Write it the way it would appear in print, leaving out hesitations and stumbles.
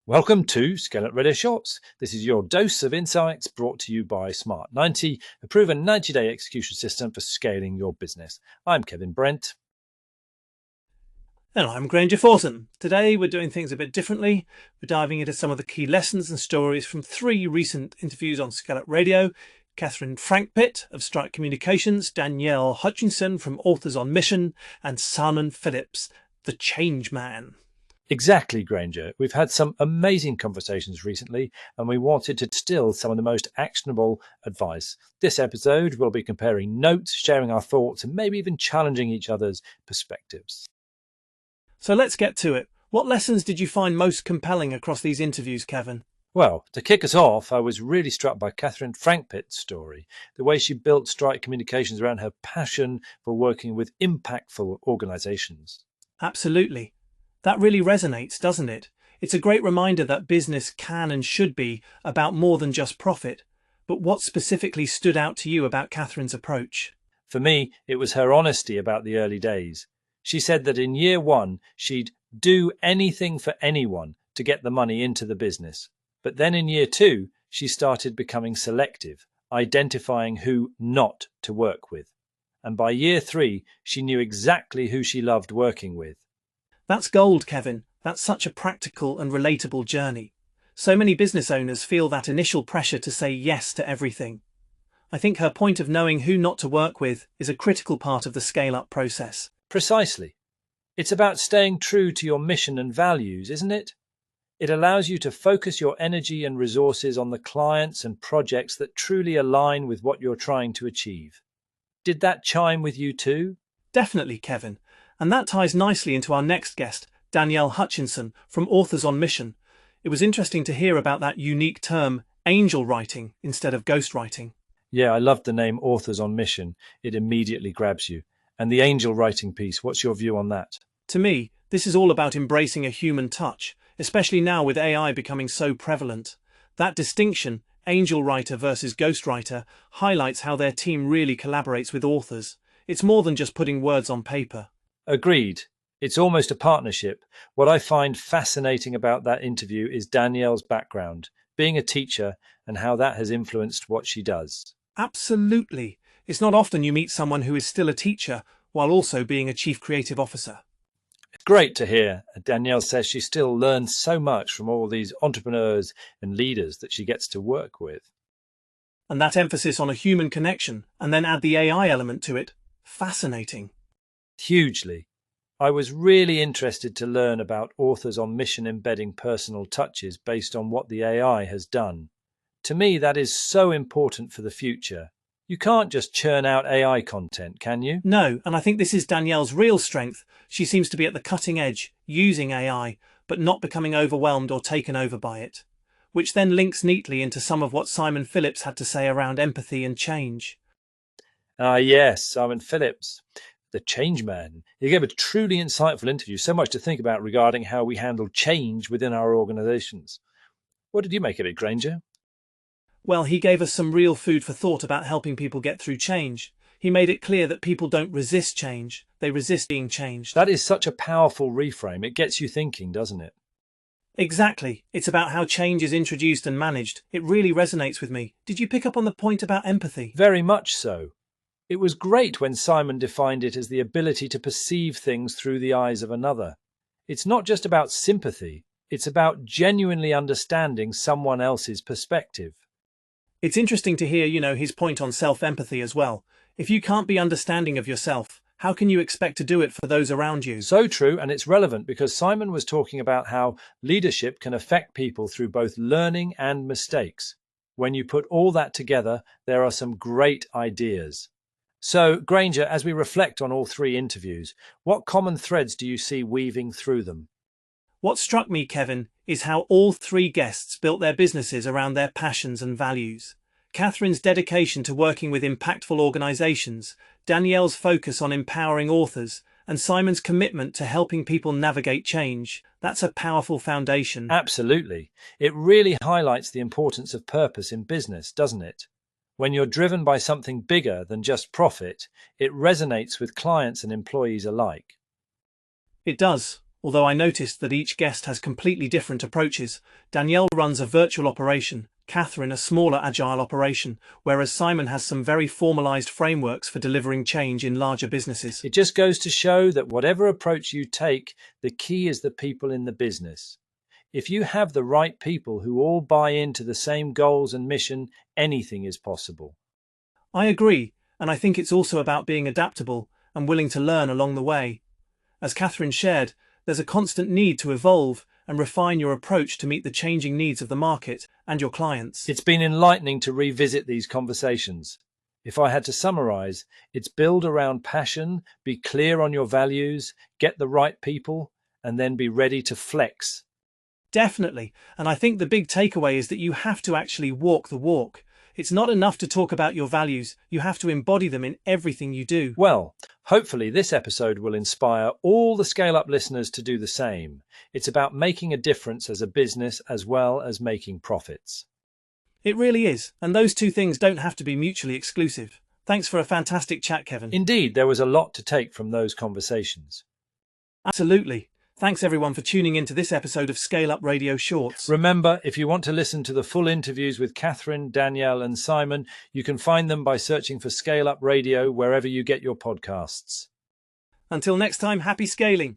Welcome to ScaleUp Radio Shorts. This is your dose of insights brought to you by Smart90, a proven 90-day execution system for scaling your business. I'm Kevin Brent. And I'm Granger Forson. Today we're doing things a bit differently. We're diving into some of the key lessons and stories from 3 recent interviews on ScaleUp Radio. Catherine Frankpitt of Strike Communications, Danielle Hutchinson from Authors on Mission, and Simon Phillips, the Change Man. Exactly, Granger. We've had some amazing conversations recently, and we wanted to distill some of the most actionable advice. This episode, we'll be comparing notes, sharing our thoughts, and maybe even challenging each other's perspectives. So let's get to it. What lessons did you find most compelling across these interviews, Kevin? Well, to kick us off, I was really struck by Catherine Frankpitt's story, the way she built Strike Communications around her passion for working with impactful organizations. Absolutely. That really resonates, doesn't it? It's a great reminder that business can and should be about more than just profit. But what specifically stood out to you about Catherine's approach? For me, it was her honesty about the early days. She said that in year 1, she'd do anything for anyone to get the money into the business. But then in year 2, she started becoming selective, identifying who not to work with. And by year 3, she knew exactly who she loved working with. That's gold, Kevin. That's such a practical and relatable journey. So many business owners feel that initial pressure to say yes to everything. I think her point of knowing who not to work with is a critical part of the scale-up process. Precisely. It's about staying true to your mission and values, isn't it? It allows you to focus your energy and resources on the clients and projects that truly align with what you're trying to achieve. Did that chime with you too? Definitely, Kevin. And that ties nicely into our next guest, Danielle Hutchinson from Authors on Mission. It was interesting to hear about that unique term, angel writing, instead of ghostwriting. Yeah, I loved the name Authors on Mission. It immediately grabs you. And the angel writing piece, what's your view on that? To me, this is all about embracing a human touch, especially now with AI becoming so prevalent. That distinction, angel writer versus ghostwriter, highlights how their team really collaborates with authors. It's more than just putting words on paper. Agreed. It's almost a partnership. What I find fascinating about that interview is Danielle's background, being a teacher, and how that has influenced what she does. Absolutely. It's not often you meet someone who is still a teacher while also being a chief creative officer. It's great to hear. Danielle says she still learns so much from all these entrepreneurs and leaders that she gets to work with. And that emphasis on a human connection, and then add the AI element to it. Fascinating. Hugely. I was really interested to learn about Authors on Mission embedding personal touches based on what the AI has done. To me, that is so important for the future. You can't just churn out AI content, can you? No, and I think this is Danielle's real strength. She seems to be at the cutting edge, using AI, but not becoming overwhelmed or taken over by it. Which then links neatly into some of what Simon Phillips had to say around empathy and change. Yes, Simon Phillips, the change man. He gave a truly insightful interview, so much to think about regarding how we handle change within our organizations. What did you make of it, Granger? Well, he gave us some real food for thought about helping people get through change. He made it clear that people don't resist change, they resist being changed. That is such a powerful reframe. It gets you thinking, doesn't it? Exactly. It's about how change is introduced and managed. It really resonates with me. Did you pick up on the point about empathy? Very much so. It was great when Simon defined it as the ability to perceive things through the eyes of another. It's not just about sympathy, it's about genuinely understanding someone else's perspective. It's interesting to hear, his point on self-empathy as well. If you can't be understanding of yourself, how can you expect to do it for those around you? So true, and it's relevant because Simon was talking about how leadership can affect people through both learning and mistakes. When you put all that together, there are some great ideas. So, Granger, as we reflect on all 3 interviews, what common threads do you see weaving through them? What struck me, Kevin, is how all 3 guests built their businesses around their passions and values. Catherine's dedication to working with impactful organizations, Danielle's focus on empowering authors, and Simon's commitment to helping people navigate change. That's a powerful foundation. Absolutely. It really highlights the importance of purpose in business, doesn't it? When you're driven by something bigger than just profit, it resonates with clients and employees alike. It does. Although I noticed that each guest has completely different approaches. Danielle runs a virtual operation, Catherine a smaller agile operation, whereas Simon has some very formalized frameworks for delivering change in larger businesses. It just goes to show that whatever approach you take, the key is the people in the business. If you have the right people who all buy into the same goals and mission, anything is possible. I agree, and I think it's also about being adaptable and willing to learn along the way. As Catherine shared, there's a constant need to evolve and refine your approach to meet the changing needs of the market and your clients. It's been enlightening to revisit these conversations. If I had to summarize, it's build around passion, be clear on your values, get the right people, and then be ready to flex. Definitely, and I think the big takeaway is that you have to actually walk the walk. It's not enough to talk about your values, you have to embody them in everything you do. Well, hopefully this episode will inspire all the Scale Up listeners to do the same. It's about making a difference as a business as well as making profits. It really is, and those two things don't have to be mutually exclusive. Thanks for a fantastic chat, Kevin. Indeed, there was a lot to take from those conversations. Absolutely. Thanks everyone for tuning into this episode of ScaleUp Radio Shorts. Remember, if you want to listen to the full interviews with Catherine, Danielle and Simon, you can find them by searching for ScaleUp Radio wherever you get your podcasts. Until next time, happy scaling.